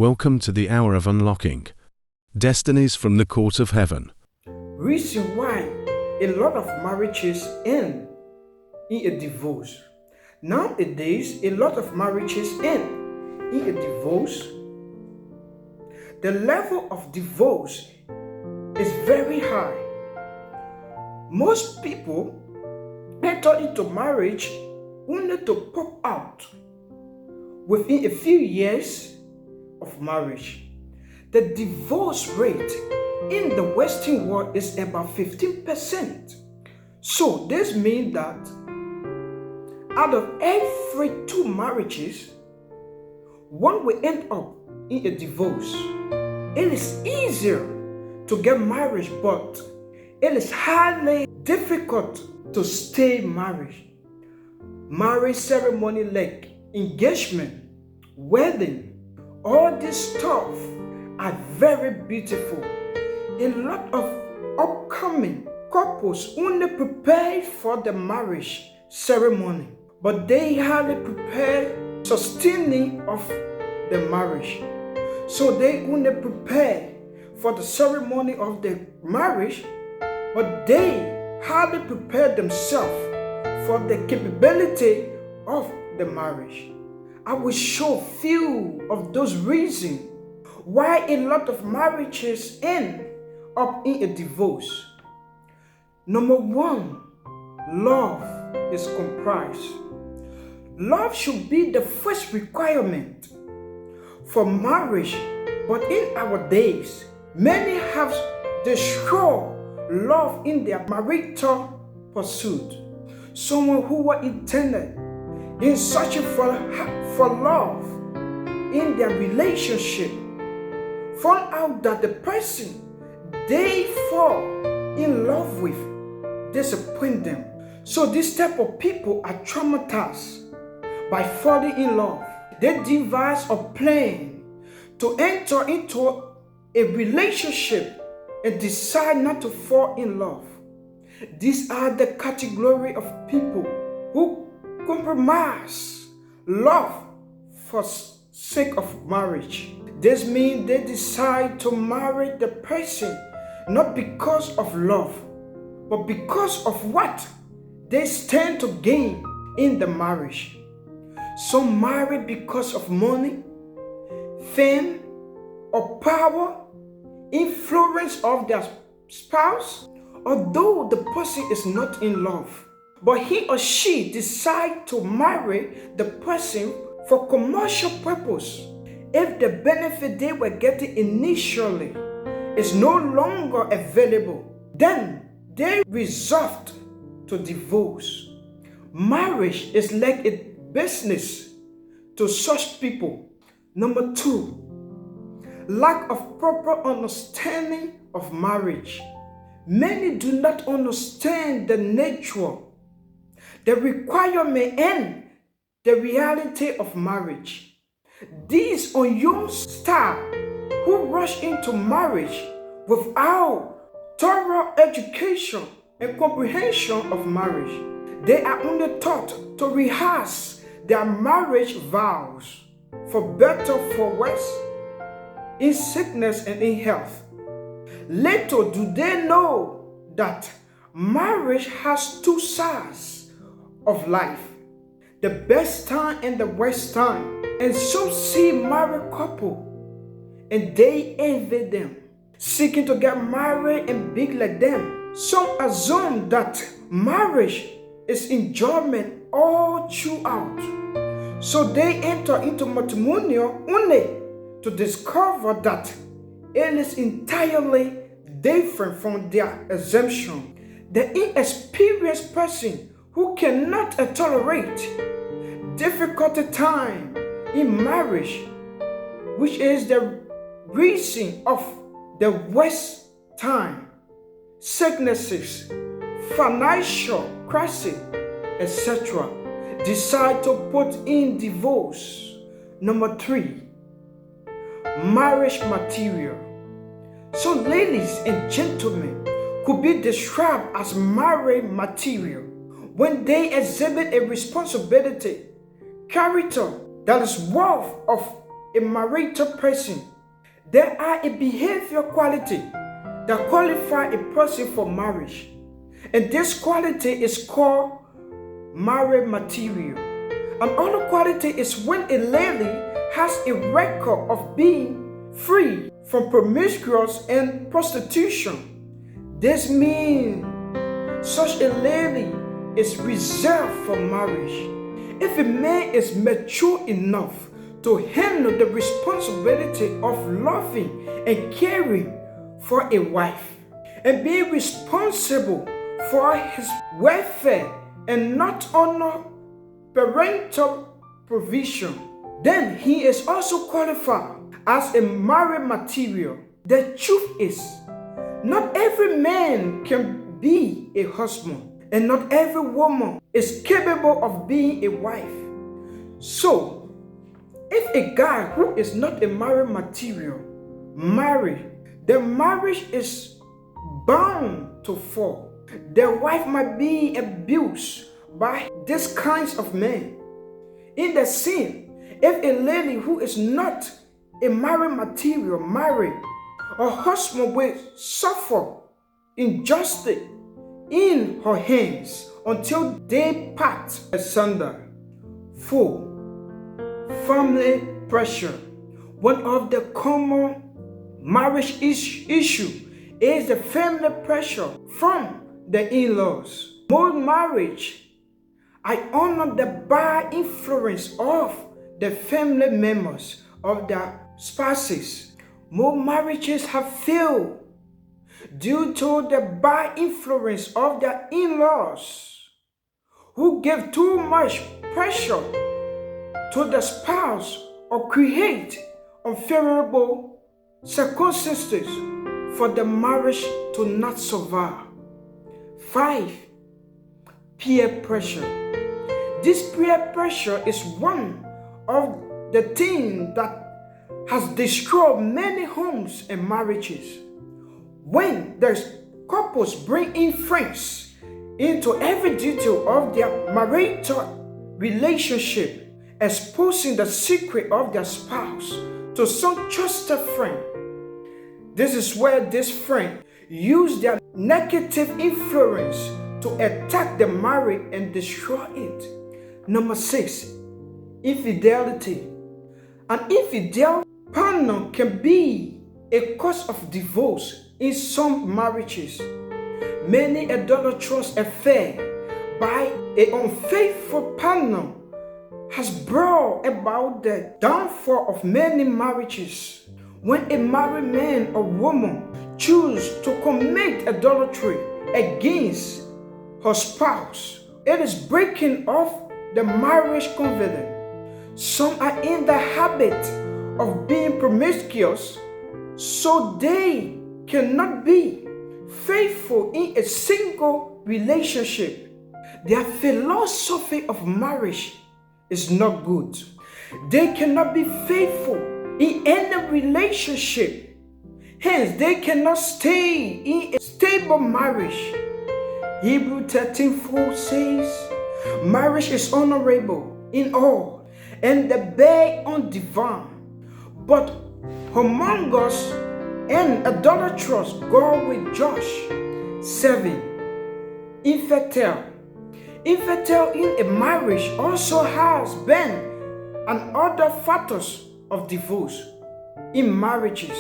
Welcome to the hour of unlocking destinies from the court of heaven. Reason why a lot of marriages end in a divorce. Nowadays, a lot of marriages end in a divorce. The level of divorce is very high. Most people enter into marriage only to pop out within a few years of marriage. The divorce rate in the Western world is about 15%. So this means that out of every 2 marriages, one will end up in a divorce. It is easier to get married, but it is highly difficult to stay married. Marriage ceremony like engagement, wedding, all this stuff are very beautiful. A lot of upcoming couples only prepare for the marriage ceremony, but they hardly prepare sustaining of the marriage. So they only prepare for the ceremony of the marriage, but they hardly prepare themselves for the capability of the marriage. I will show few of those reasons why a lot of marriages end up in a divorce. Number 1, love is comprised. Love should be the first requirement for marriage, but in our days, many have destroyed love in their marital pursuit. Someone who was intended in searching for love in their relationship found out that the person they fall in love with disappoint them. So this type of people are traumatized by falling in love. They devise a plan to enter into a relationship and decide not to fall in love. These are the category of people who compromise love for sake of marriage. This means they decide to marry the person not because of love, but because of what they stand to gain in the marriage. Some marry because of money, fame, or power, influence of their spouse, although the person is not in love. But he or she decide to marry the person for commercial purpose. If the benefit they were getting initially is no longer available, then they resort to divorce. Marriage is like a business to such people. Number 2, lack of proper understanding of marriage. Many do not understand the nature, the requirement, and the reality of marriage. These young staff who rush into marriage without thorough education and comprehension of marriage, they are only taught to rehearse their marriage vows for better, for worse, in sickness and in health. Little do they know that marriage has 2 sides of life, the best time and the worst time. And some see married couple and they envy them, seeking to get married and be like them. Some assume that marriage is enjoyment all throughout, so they enter into matrimonial only to discover that it is entirely different from their assumption. The inexperienced person who cannot tolerate difficult time in marriage, which is the reason of the worst time, sicknesses, financial crisis, etc., decide to put in divorce. Number 3, marriage material. So ladies and gentlemen could be described as marriage material when they exhibit a responsibility, character that is worth of a marital person, there are a behavior quality that qualify a person for marriage. And this quality is called marriage material. Another quality is when a lady has a record of being free from promiscuous and prostitution. This means such a lady is reserved for marriage. If a man is mature enough to handle the responsibility of loving and caring for a wife and being responsible for his welfare and not honor parental provision, then he is also qualified as a marriage material. The truth is, not every man can be a husband, and not every woman is capable of being a wife. So, if a guy who is not a marriage material marry, the marriage is bound to fall. The wife might be abused by these kinds of men. In the same, if a lady who is not a marriage material marry, her husband will suffer injustice in her hands until they part asunder. 4. Family pressure. One of the common marriage issue is the family pressure from the in-laws. Most marriage I honor the bad influence of the family members of their spouses. Most marriages have failed due to the bad influence of their in-laws, who give too much pressure to the spouse or create unfavorable circumstances for the marriage to not survive. 5. Peer pressure. This peer pressure is one of the things that has destroyed many homes and marriages. When the couples bring in friends into every detail of their marital relationship, exposing the secret of their spouse to some trusted friend, this is where this friend use their negative influence to attack the marriage and destroy it. Number 6, infidelity. An infidel partner can be a cause of divorce in some marriages. Many adulterous affairs by an unfaithful partner has brought about the downfall of many marriages. When a married man or woman chooses to commit adultery against her spouse, it is breaking off the marriage covenant. Some are in the habit of being promiscuous, so they cannot be faithful in a single relationship. Their philosophy of marriage is not good. They cannot be faithful in any relationship. Hence, they cannot stay in a stable marriage. Hebrews 13:4 says, marriage is honorable in all, and the bed undivine. But homongous and idolatrous go with Josh. 7. Infertile. Infertile in a marriage also has been and other factors of divorce in marriages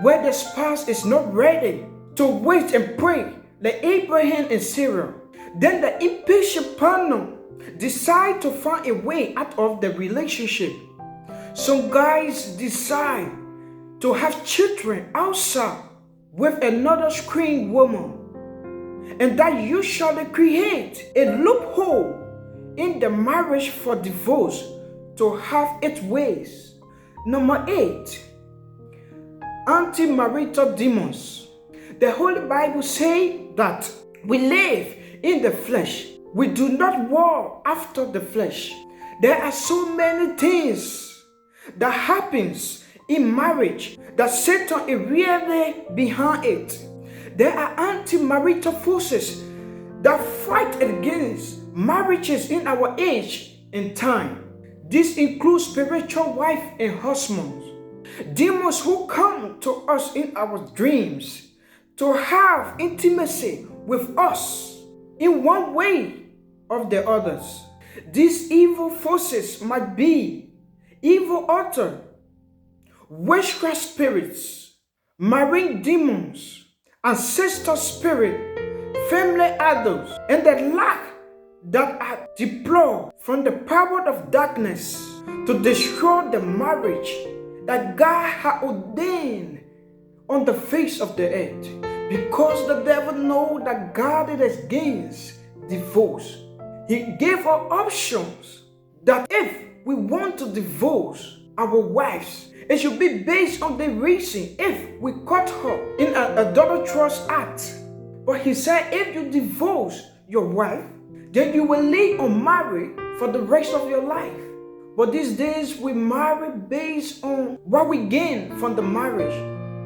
where the spouse is not ready to wait and pray like Abraham and Sarah. Then the impatient partner decide to find a way out of the relationship. Some guys decide to have children outside with another screen woman, and that usually creates a loophole in the marriage for divorce to have its ways. Number 8, anti-marital demons. The Holy Bible says that we live in the flesh. We do not war after the flesh. There are so many things that happens in marriage that Satan is really behind it. There are anti-marital forces that fight against marriages in our age and time. This includes spiritual wife and husbands. Demons who come to us in our dreams to have intimacy with us in one way or the others. These evil forces might be evil altar, witchcraft spirits, marine demons, ancestor spirit, family idols, and the lack that are deployed from the power of darkness to destroy the marriage that God has ordained on the face of the earth. Because the devil knows that God is against divorce, he gave us options that if we want to divorce our wives, it should be based on the reason if we caught her in an adulterous act. But he said if you divorce your wife, then you will live unmarried for the rest of your life. But these days we marry based on what we gain from the marriage.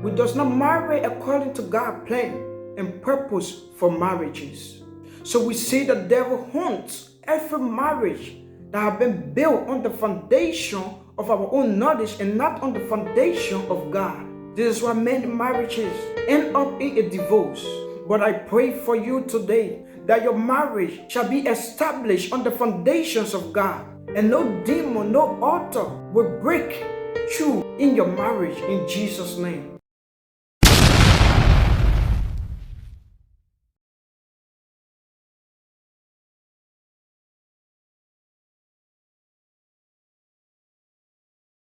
We does not marry according to God's plan and purpose for marriages. So we see the devil haunts every marriage that have been built on the foundation of our own knowledge and not on the foundation of God. This is why many marriages end up in a divorce. But I pray for you today that your marriage shall be established on the foundations of God, and no demon, no altar will break through in your marriage in Jesus' name.